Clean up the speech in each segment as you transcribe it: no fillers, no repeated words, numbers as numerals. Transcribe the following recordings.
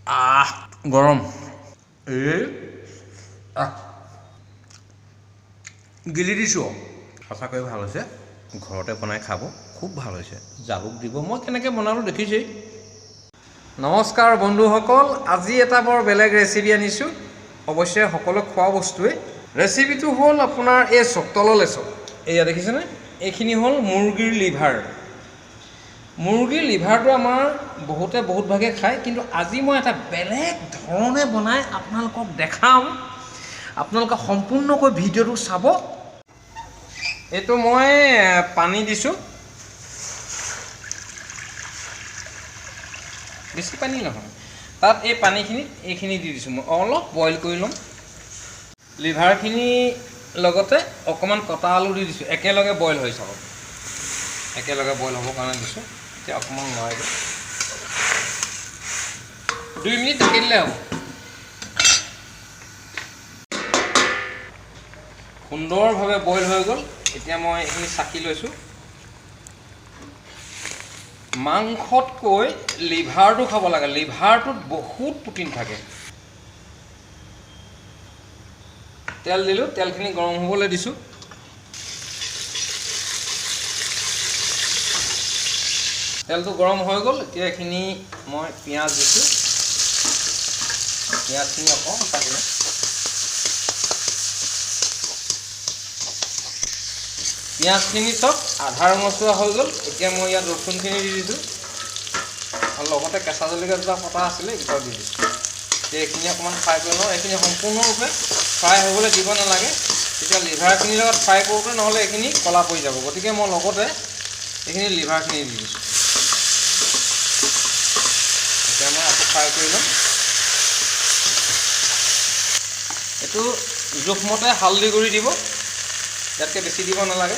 গৰম গিলি দিছোঁ সঁচাকৈ ভাল হৈছে ঘৰতে বনাই খাব খুব ভাল হৈছে জালুক দিব মই কেনেকৈ বনালোঁ দেখিছেই নমস্কাৰ বন্ধুসকল আজি এটা বৰ বেলেগ ৰেচিপি আনিছোঁ অৱশ্যে সকলো খোৱা বস্তুৱে ৰেচিপিটো হ'ল আপোনাৰ এই তললৈ চাওক এয়া দেখিছেনে এইখিনি হ'ল মুৰ্গীৰ লিভাৰটো আমাৰ বহুতে বহুত ভাগে খায় কিন্তু আজি মই এটা বেলেগ ধৰণে বনাই আপোনালোকক দেখাম আপোনালোকে সম্পূৰ্ণকৈ ভিডিঅ'টো চাব এইটো মই পানী দিছোঁ বেছি পানী নহয় তাত এই পানীখিনিত এইখিনি দি দিছোঁ মই অলপ বইল কৰি ল'ম লিভাৰখিনি লগতে অকণমান কটা আলু দি দিছোঁ একেলগে বইল হৈ চাব একেলগে বইল হ'বৰ কাৰণে দিছোঁ এতিয়া অকণমান লৰাই দিওঁ 2 মিনিট ঢাকি দিলে হ'ব সুন্দৰভাৱে বইল হৈ গ'ল এতিয়া মই এইখিনি চাকি লৈছোঁ মাংসতকৈ লিভাৰটো খাব লাগে লিভাৰটোত বহুত প্ৰটিন থাকে তেল দিলোঁ তেলখিনি গৰম হ'বলৈ দিছোঁ তেলটো গৰম হৈ গ'ল এতিয়া এইখিনি মই পিঁয়াজ দিছোঁ পিঁয়াজখিনি অকণমান কাটি লওঁ পিঁয়াজখিনি চব আধা ৰঙচুৱা হৈ গ'ল এতিয়া মই ইয়াত ৰচুনখিনি দি দিছোঁ আৰু লগতে কেঁচা জলকীয়া দুটা কটা আছিলে এইকেইটাও দি দিছোঁ এতিয়া এইখিনি অকণমান ফ্ৰাই কৰি লওঁ এইখিনি সম্পূৰ্ণৰূপে ফ্ৰাই হ'বলৈ দিব নালাগে তেতিয়া লিভাৰখিনিৰ লগত ফ্ৰাই কৰোঁতে নহ'লে এইখিনি ক'লা পৰি যাব গতিকে মই লগতে এইখিনি লিভাৰখিনি দি দিছোঁ এতিয়া মই আকৌ ফ্ৰাই কৰি ল'ম এইটো জোখমতে হালধি গুড়ি দিব ইয়াতকৈ বেছি দিব নালাগে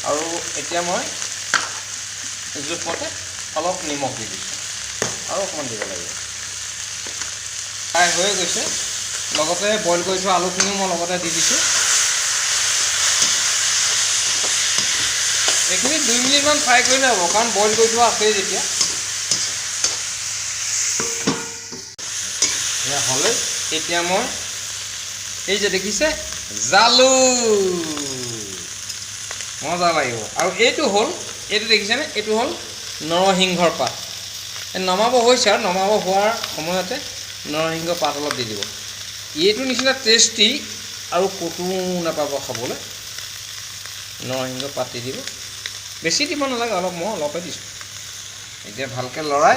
আৰু এতিয়া মই জোখমতে অলপ নিমখ দি দিছোঁ আৰু অকণমান দিব লাগিব ফ্ৰাই হৈ গৈছে লগতে বইল কৰি থোৱা আলুখিনিও মই লগতে দি দিছোঁ এইখিনি 2 মিনিটমান ফ্ৰাই কৰিলে হ'ব কাৰণ বইল কৰি থোৱা আছেই যেতিয়া হ'লে এতিয়া মই এই যে দেখিছে জালুক মজা লাগিব আৰু এইটো দেখিছেনে এইটো হ'ল নৰসিংহৰ পাত নমাব হৈছে আৰু নমাব হোৱাৰ সময়তে নৰসিংহ পাত অলপ দি দিব এইটো নিচিনা টেষ্টি আৰু ক'তো নাপাব খাবলৈ নৰসিংহ পাত দি দিব বেছি দিব নালাগে অলপ মই অলপে দিছোঁ এতিয়া ভালকৈ লৰাই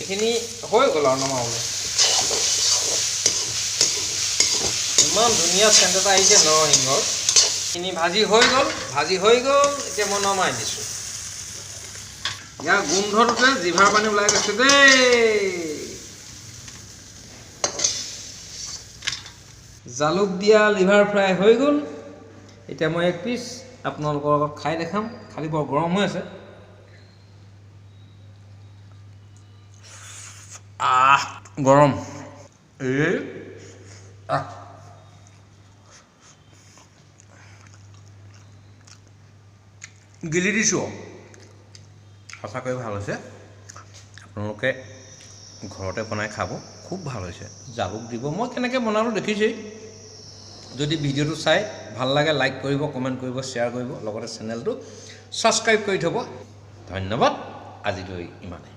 এইখিনি হৈ গ'ল আৰু নমাবলৈ ইমান ধুনীয়া চেণ্ট এটা আহিছে নৰসিংহৰ এইখিনি ভাজি হৈ গ'ল এতিয়া মই নমাই দিছোঁ ইয়াৰ গোন্ধটোতে জিভাৰ পানী ওলাই গৈছে দেই জালুক দিয়া লিভাৰ ফ্ৰাই হৈ গ'ল এতিয়া মই এক পিচ আপোনালোকৰ লগত খাই দেখাম খালি বৰ গৰম হৈ আছে গৰম গিলি দিছোঁ সঁচাকৈ ভাল হৈছে আপোনালোকে ঘৰতে বনাই খাব খুব ভাল হৈছে জালুক দিব মই কেনেকৈ বনালোঁ দেখিছেই যদি ভিডিঅ'টো চাই ভাল লাগে লাইক কৰিব কমেণ্ট কৰিব শ্বেয়াৰ কৰিব লগতে চেনেলটো ছাবস্ক্ৰাইব কৰি থ'ব ধন্যবাদ আজিলৈ ইমানেই